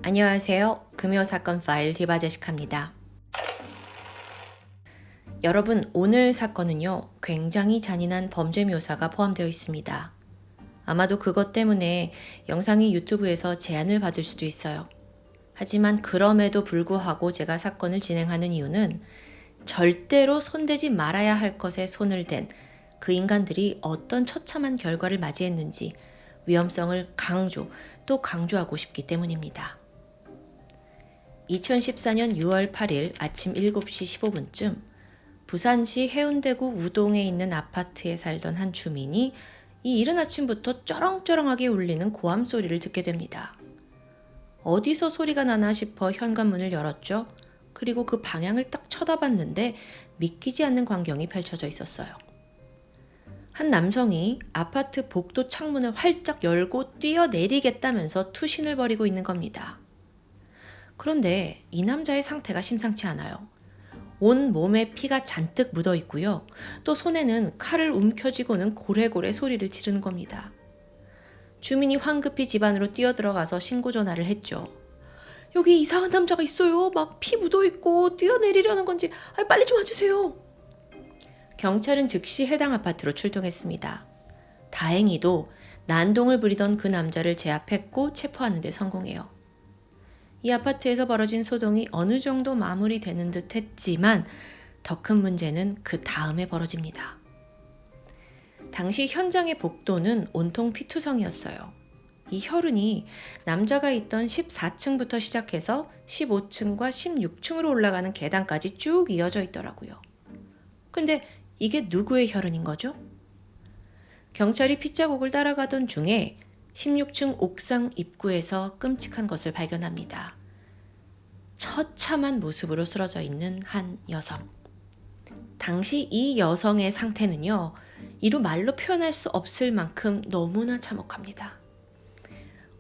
안녕하세요. 금요사건 파일 디바제식합니다. 여러분, 오늘 사건은요, 굉장히 잔인한 범죄 묘사가 포함되어 있습니다. 아마도 그것 때문에 영상이 유튜브에서 제한을 받을 수도 있어요. 하지만 그럼에도 불구하고 제가 사건을 진행하는 이유는 절대로 손대지 말아야 할 것에 손을 댄 그 인간들이 어떤 처참한 결과를 맞이했는지 위험성을 또 강조하고 싶기 때문입니다. 2014년 6월 8일 아침 7시 15분쯤 부산시 해운대구 우동에 있는 아파트에 살던 한 주민이 이 이른 아침부터 쩌렁쩌렁하게 울리는 고함 소리를 듣게 됩니다. 어디서 소리가 나나 싶어 현관문을 열었죠. 그리고 그 방향을 딱 쳐다봤는데 믿기지 않는 광경이 펼쳐져 있었어요. 한 남성이 아파트 복도 창문을 활짝 열고 뛰어내리겠다면서 투신을 벌이고 있는 겁니다. 그런데 이 남자의 상태가 심상치 않아요. 온 몸에 피가 잔뜩 묻어 있고요. 또 손에는 칼을 움켜쥐고는 고래고래 소리를 지르는 겁니다. 주민이 황급히 집 안으로 뛰어들어가서 신고 전화를 했죠. 여기 이상한 남자가 있어요. 막 피 묻어 있고 뛰어내리려는 건지 빨리 좀 와주세요. 경찰은 즉시 해당 아파트로 출동했습니다. 다행히도 난동을 부리던 그 남자를 제압했고 체포하는 데 성공해요. 이 아파트에서 벌어진 소동이 어느 정도 마무리되는 듯 했지만 더 큰 문제는 그 다음에 벌어집니다. 당시 현장의 복도는 온통 피투성이었어요. 이 혈흔이 남자가 있던 14층부터 시작해서 15층과 16층으로 올라가는 계단까지 쭉 이어져 있더라고요. 근데 이게 누구의 혈흔인 거죠? 경찰이 핏자국을 따라가던 중에 16층 옥상 입구에서 끔찍한 것을 발견합니다. 처참한 모습으로 쓰러져 있는 한 여성. 당시 이 여성의 상태는요, 이루 말로 표현할 수 없을 만큼 너무나 참혹합니다.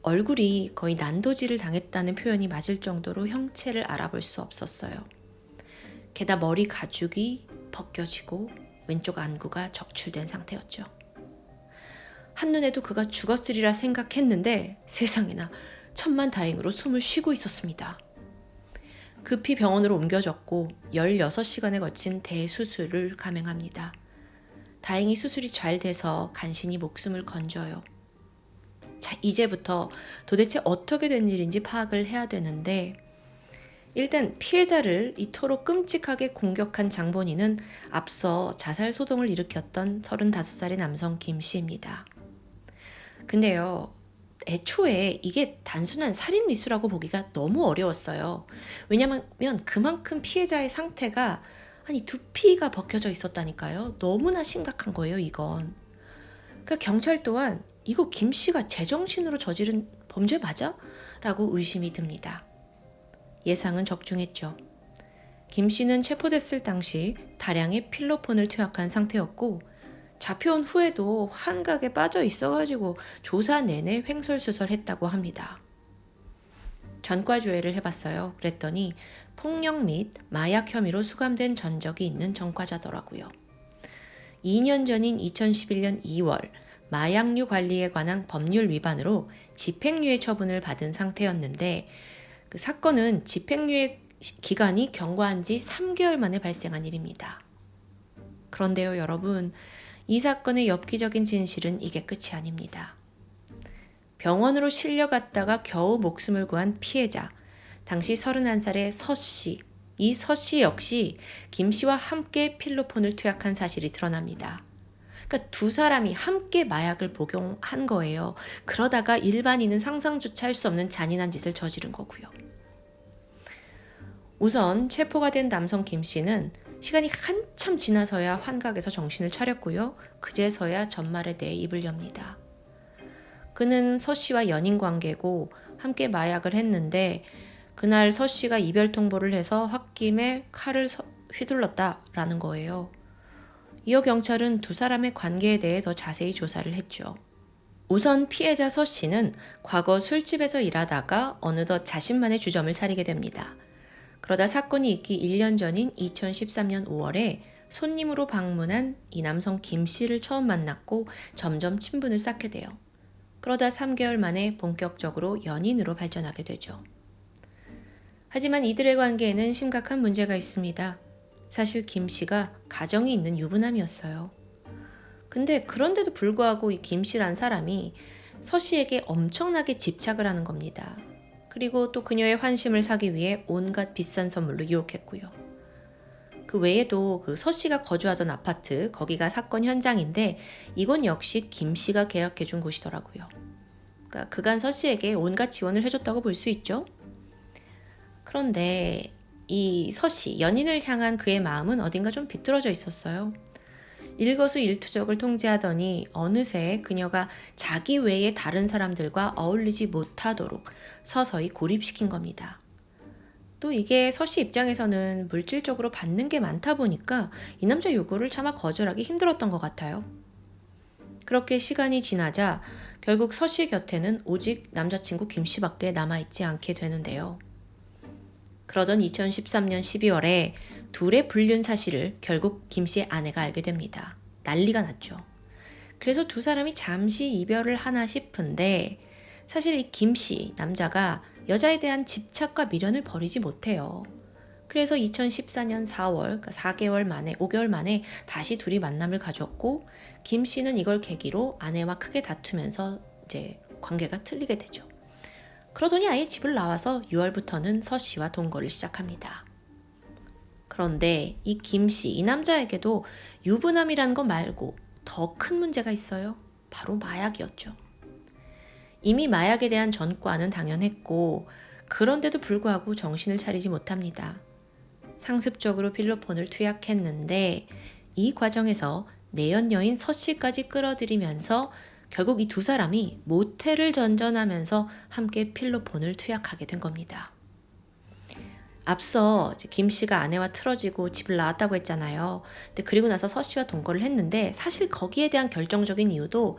얼굴이 거의 난도질을 당했다는 표현이 맞을 정도로 형체를 알아볼 수 없었어요. 게다가 머리 가죽이 벗겨지고 왼쪽 안구가 적출된 상태였죠. 한눈에도 그가 죽었으리라 생각했는데 세상에나 천만다행으로 숨을 쉬고 있었습니다. 급히 병원으로 옮겨졌고 16시간에 거친 대수술을 감행합니다. 다행히 수술이 잘 돼서 간신히 목숨을 건져요. 자, 이제부터 도대체 어떻게 된 일인지 파악을 해야 되는데 일단 피해자를 이토록 끔찍하게 공격한 장본인은 앞서 자살 소동을 일으켰던 35살의 남성 김 씨입니다. 근데요, 애초에 이게 단순한 살인 미수라고 보기가 너무 어려웠어요. 왜냐면 그만큼 피해자의 상태가 두피가 벗겨져 있었다니까요. 너무나 심각한 거예요, 이건. 그러니까 경찰 또한 이거 김 씨가 제정신으로 저지른 범죄 맞아? 라고 의심이 듭니다. 예상은 적중했죠. 김 씨는 체포됐을 당시 다량의 필로폰을 투약한 상태였고 잡혀온 후에도 환각에 빠져 있어가지고 조사 내내 횡설수설했다고 합니다. 전과조회를 해봤어요. 그랬더니 폭력 및 마약 혐의로 수감된 전적이 있는 전과자더라고요. 2년 전인 2011년 2월 마약류 관리에 관한 법률 위반으로 집행유예 처분을 받은 상태였는데 그 사건은 집행유예 기간이 경과한 지 3개월 만에 발생한 일입니다. 그런데요, 여러분, 이 사건의 엽기적인 진실은 이게 끝이 아닙니다. 병원으로 실려갔다가 겨우 목숨을 구한 피해자, 당시 31살의 서 씨. 이 서 씨 역시 김 씨와 함께 필로폰을 투약한 사실이 드러납니다. 그러니까 두 사람이 함께 마약을 복용한 거예요. 그러다가 일반인은 상상조차 할 수 없는 잔인한 짓을 저지른 거고요. 우선 체포가 된 남성 김 씨는 시간이 한참 지나서야 환각에서 정신을 차렸고요. 그제서야 전말에 대해 입을 엽니다. 그는 서 씨와 연인 관계고 함께 마약을 했는데 그날 서 씨가 이별 통보를 해서 홧김에 칼을 휘둘렀다라는 거예요. 이어 경찰은 두 사람의 관계에 대해 더 자세히 조사를 했죠. 우선 피해자 서 씨는 과거 술집에서 일하다가 어느덧 자신만의 주점을 차리게 됩니다. 그러다 사건이 있기 1년 전인 2013년 5월에 손님으로 방문한 이 남성 김 씨를 처음 만났고 점점 친분을 쌓게 돼요. 그러다 3개월 만에 본격적으로 연인으로 발전하게 되죠. 하지만 이들의 관계에는 심각한 문제가 있습니다. 사실 김 씨가 가정이 있는 유부남이었어요. 근데 그런데도 불구하고 이 김 씨란 사람이 서 씨에게 엄청나게 집착을 하는 겁니다. 그리고 또 그녀의 환심을 사기 위해 온갖 비싼 선물로 유혹했고요. 그 외에도 그 서 씨가 거주하던 아파트, 거기가 사건 현장인데 이건 역시 김 씨가 계약해 준 곳이더라고요. 그러니까 그간 서 씨에게 온갖 지원을 해줬다고 볼 수 있죠. 그런데 이 서 씨, 연인을 향한 그의 마음은 어딘가 좀 비뚤어져 있었어요. 일거수일투족을 통제하더니 어느새 그녀가 자기 외에 다른 사람들과 어울리지 못하도록 서서히 고립시킨 겁니다. 또 이게 서 씨 입장에서는 물질적으로 받는 게 많다 보니까 이 남자 요구를 차마 거절하기 힘들었던 것 같아요. 그렇게 시간이 지나자 결국 서 씨 곁에는 오직 남자친구 김 씨밖에 남아있지 않게 되는데요. 그러던 2013년 12월에 둘의 불륜 사실을 결국 김 씨의 아내가 알게 됩니다. 난리가 났죠. 그래서 두 사람이 잠시 이별을 하나 싶은데 사실 이 김 씨, 남자가 여자에 대한 집착과 미련을 버리지 못해요. 그래서 2014년 4월, 그러니까 4개월 만에, 5개월 만에 다시 둘이 만남을 가졌고 김 씨는 이걸 계기로 아내와 크게 다투면서 이제 관계가 틀리게 되죠. 그러더니 아예 집을 나와서 6월부터는 서 씨와 동거를 시작합니다. 그런데 이 김 씨, 이 남자에게도 유부남이라는 거 말고 더 큰 문제가 있어요. 바로 마약이었죠. 이미 마약에 대한 전과는 당연했고 그런데도 불구하고 정신을 차리지 못합니다. 상습적으로 필로폰을 투약했는데 이 과정에서 내연 여인 서 씨까지 끌어들이면서 결국 이 두 사람이 모텔을 전전하면서 함께 필로폰을 투약하게 된 겁니다. 앞서 김 씨가 아내와 틀어지고 집을 나왔다고 했잖아요. 근데 그리고 나서 서 씨와 동거를 했는데 사실 거기에 대한 결정적인 이유도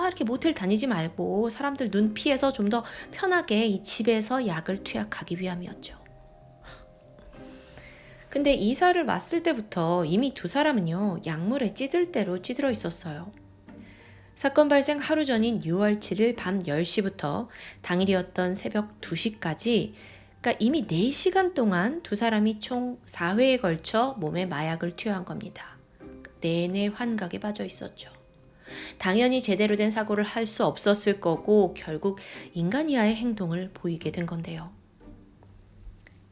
이렇게 모텔 다니지 말고 사람들 눈 피해서 좀 더 편하게 이 집에서 약을 투약하기 위함이었죠. 근데 이사를 왔을 때부터 이미 두 사람은요, 약물에 찌들 대로 찌들어 있었어요. 사건 발생 하루 전인 6월 7일 밤 10시부터 당일이었던 새벽 2시까지 그러니까 이미 4시간 동안 두 사람이 총 4회에 걸쳐 몸에 마약을 투여한 겁니다. 내내 환각에 빠져 있었죠. 당연히 제대로 된 사고를 할 수 없었을 거고 결국 인간 이하의 행동을 보이게 된 건데요.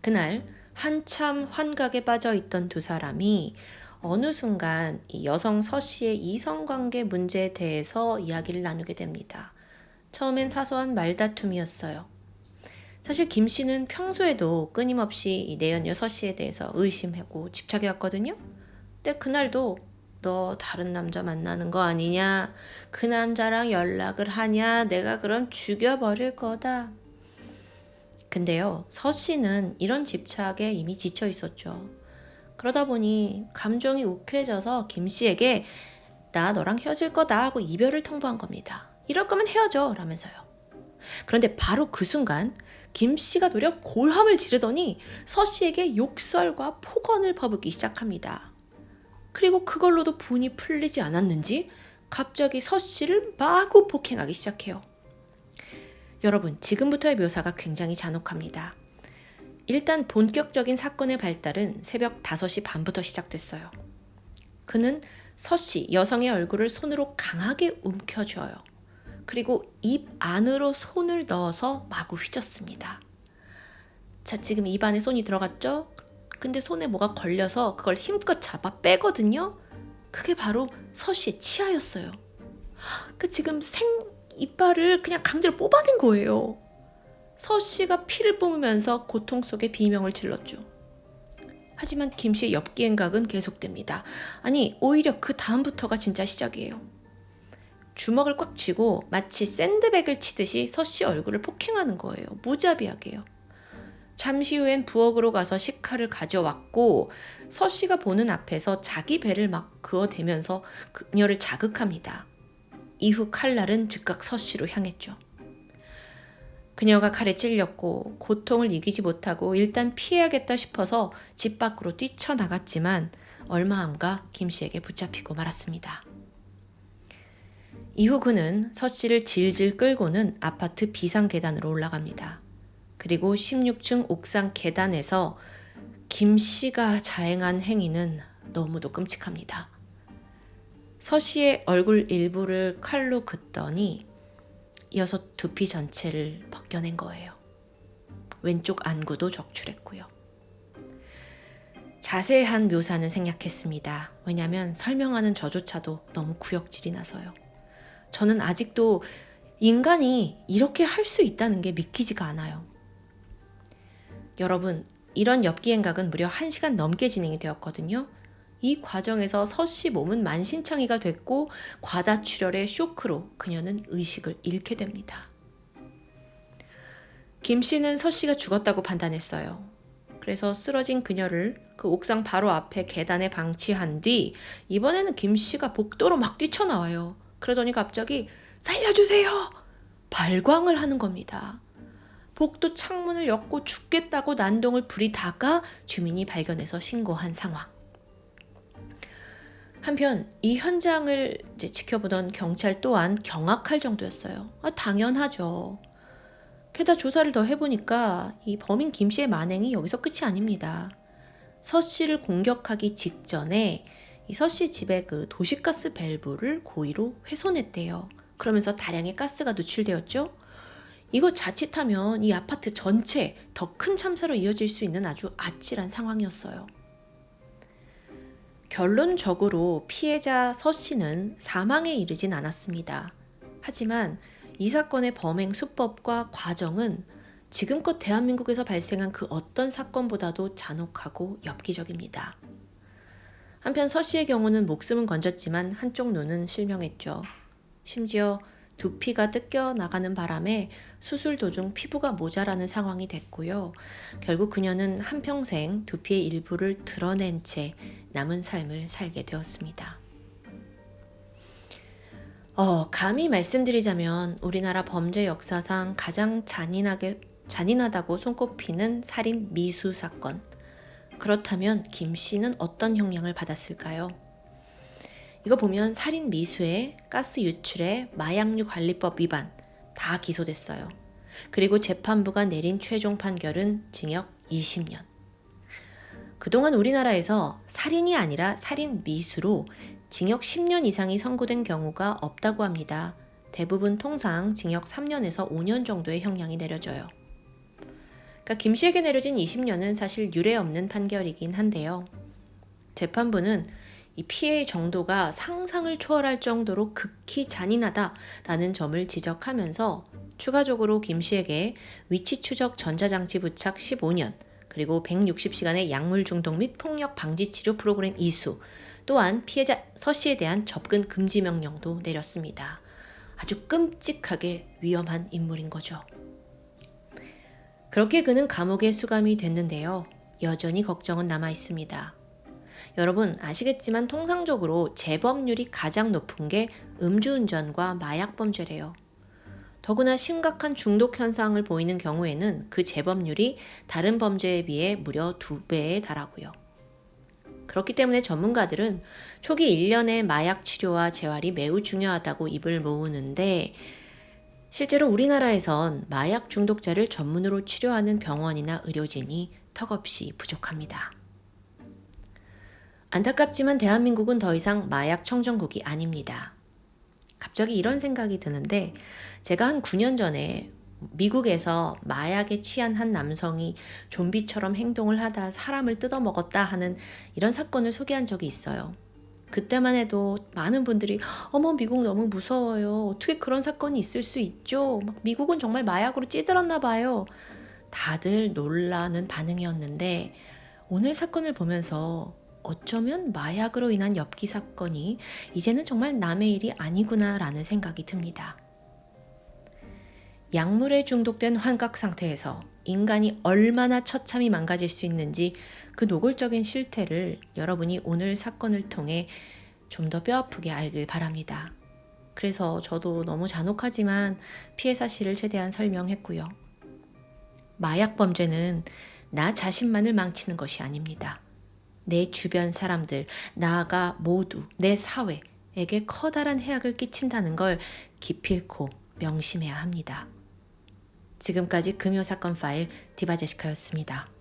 그날 한참 환각에 빠져 있던 두 사람이 어느 순간 이 여성 서 씨의 이성관계 문제에 대해서 이야기를 나누게 됩니다. 처음엔 사소한 말다툼이었어요. 사실 김 씨는 평소에도 끊임없이 이 내연녀 서 씨에 대해서 의심하고 집착해왔거든요. 근데 그날도 너 다른 남자 만나는 거 아니냐? 그 남자랑 연락을 하냐? 내가 그럼 죽여버릴 거다. 근데요, 서 씨는 이런 집착에 이미 지쳐 있었죠. 그러다 보니 감정이 욱해져서 김 씨에게 나 너랑 헤어질 거다 하고 이별을 통보한 겁니다. 이럴 거면 헤어져 라면서요. 그런데 바로 그 순간 김 씨가 도리어 골함을 지르더니 서 씨에게 욕설과 폭언을 퍼붓기 시작합니다. 그리고 그걸로도 분이 풀리지 않았는지 갑자기 서 씨를 마구 폭행하기 시작해요. 여러분, 지금부터의 묘사가 굉장히 잔혹합니다. 일단 본격적인 사건의 발달은 새벽 5시 반부터 시작됐어요. 그는 서 씨, 여성의 얼굴을 손으로 강하게 움켜쥐어요. 그리고 입 안으로 손을 넣어서 마구 휘젓습니다. 자, 지금 입 안에 손이 들어갔죠? 근데 손에 뭐가 걸려서 그걸 힘껏 잡아 빼거든요? 그게 바로 서 씨의 치아였어요. 지금 이빨을 그냥 강제로 뽑아낸 거예요. 서 씨가 피를 뿜으면서 고통 속에 비명을 질렀죠. 하지만 김 씨의 엽기행각은 계속됩니다. 아니, 오히려 그 다음부터가 진짜 시작이에요. 주먹을 꽉 쥐고 마치 샌드백을 치듯이 서 씨 얼굴을 폭행하는 거예요. 무자비하게요. 잠시 후엔 부엌으로 가서 식칼을 가져왔고 서 씨가 보는 앞에서 자기 배를 막 그어대면서 그녀를 자극합니다. 이후 칼날은 즉각 서 씨로 향했죠. 그녀가 칼에 찔렸고 고통을 이기지 못하고 일단 피해야겠다 싶어서 집 밖으로 뛰쳐나갔지만 얼마 안가 김 씨에게 붙잡히고 말았습니다. 이후 그는 서 씨를 질질 끌고는 아파트 비상 계단으로 올라갑니다. 그리고 16층 옥상 계단에서 김 씨가 자행한 행위는 너무도 끔찍합니다. 서 씨의 얼굴 일부를 칼로 긋더니 이어서 두피 전체를 벗겨낸 거예요. 왼쪽 안구도 적출했고요. 자세한 묘사는 생략했습니다. 왜냐하면 설명하는 저조차도 너무 구역질이 나서요. 저는 아직도 인간이 이렇게 할 수 있다는 게 믿기지가 않아요. 여러분, 이런 엽기 행각은 무려 1시간 넘게 진행이 되었거든요. 이 과정에서 서 씨 몸은 만신창이가 됐고 과다출혈의 쇼크로 그녀는 의식을 잃게 됩니다. 김 씨는 서 씨가 죽었다고 판단했어요. 그래서 쓰러진 그녀를 그 옥상 바로 앞에 계단에 방치한 뒤 이번에는 김 씨가 복도로 막 뛰쳐나와요. 그러더니 갑자기 살려주세요! 발광을 하는 겁니다. 복도 창문을 엮고 죽겠다고 난동을 부리다가 주민이 발견해서 신고한 상황. 한편 이 현장을 지켜보던 경찰 또한 경악할 정도였어요. 당연하죠. 게다가 조사를 더 해보니까 이 범인 김 씨의 만행이 여기서 끝이 아닙니다. 서 씨를 공격하기 직전에 이 서 씨 집의 그 도시가스 밸브를 고의로 훼손했대요. 그러면서 다량의 가스가 누출되었죠. 이거 자칫하면 이 아파트 전체 더 큰 참사로 이어질 수 있는 아주 아찔한 상황이었어요. 결론적으로 피해자 서 씨는 사망에 이르진 않았습니다. 하지만 이 사건의 범행 수법과 과정은 지금껏 대한민국에서 발생한 그 어떤 사건보다도 잔혹하고 엽기적입니다. 한편 서 씨의 경우는 목숨은 건졌지만 한쪽 눈은 실명했죠. 심지어 두피가 뜯겨 나가는 바람에 수술 도중 피부가 모자라는 상황이 됐고요. 결국 그녀는 한평생 두피의 일부를 드러낸 채 남은 삶을 살게 되었습니다. 감히 말씀드리자면 우리나라 범죄 역사상 가장 잔인하다고 손꼽히는 살인 미수 사건. 그렇다면 김 씨는 어떤 형량을 받았을까요? 이거 보면 살인 미수에 가스 유출에 마약류 관리법 위반 다 기소됐어요. 그리고 재판부가 내린 최종 판결은 징역 20년. 그동안 우리나라에서 살인이 아니라 살인 미수로 징역 10년 이상이 선고된 경우가 없다고 합니다. 대부분 통상 징역 3년에서 5년 정도의 형량이 내려져요. 그러니까 김 씨에게 내려진 20년은 사실 유례 없는 판결이긴 한데요. 재판부는 이 피해의 정도가 상상을 초월할 정도로 극히 잔인하다라는 점을 지적하면서 추가적으로 김 씨에게 위치 추적 전자장치 부착 15년, 그리고 160시간의 약물 중독 및 폭력 방지 치료 프로그램 이수, 또한 피해자 서 씨에 대한 접근 금지 명령도 내렸습니다. 아주 끔찍하게 위험한 인물인 거죠. 그렇게 그는 감옥에 수감이 됐는데요. 여전히 걱정은 남아 있습니다. 여러분 아시겠지만 통상적으로 재범률이 가장 높은 게 음주운전과 마약범죄래요. 더구나 심각한 중독 현상을 보이는 경우에는 그 재범률이 다른 범죄에 비해 무려 2배에 달하고요. 그렇기 때문에 전문가들은 초기 1년의 마약 치료와 재활이 매우 중요하다고 입을 모으는데 실제로 우리나라에선 마약 중독자를 전문으로 치료하는 병원이나 의료진이 턱없이 부족합니다. 안타깝지만 대한민국은 더 이상 마약 청정국이 아닙니다. 갑자기 이런 생각이 드는데 제가 한 9년 전에 미국에서 마약에 취한 한 남성이 좀비처럼 행동을 하다 사람을 뜯어먹었다 하는 이런 사건을 소개한 적이 있어요. 그때만 해도 많은 분들이 어머 미국 너무 무서워요. 어떻게 그런 사건이 있을 수 있죠? 미국은 정말 마약으로 찌들었나 봐요. 다들 놀라는 반응이었는데 오늘 사건을 보면서 어쩌면 마약으로 인한 엽기 사건이 이제는 정말 남의 일이 아니구나라는 생각이 듭니다. 약물에 중독된 환각 상태에서 인간이 얼마나 처참히 망가질 수 있는지 그 노골적인 실태를 여러분이 오늘 사건을 통해 좀 더 뼈아프게 알길 바랍니다. 그래서 저도 너무 잔혹하지만 피해 사실을 최대한 설명했고요. 마약 범죄는 나 자신만을 망치는 것이 아닙니다. 내 주변 사람들, 나아가 모두 내 사회에게 커다란 해악을 끼친다는 걸 기필코 명심해야 합니다. 지금까지 금요 사건 파일 디바제시카였습니다.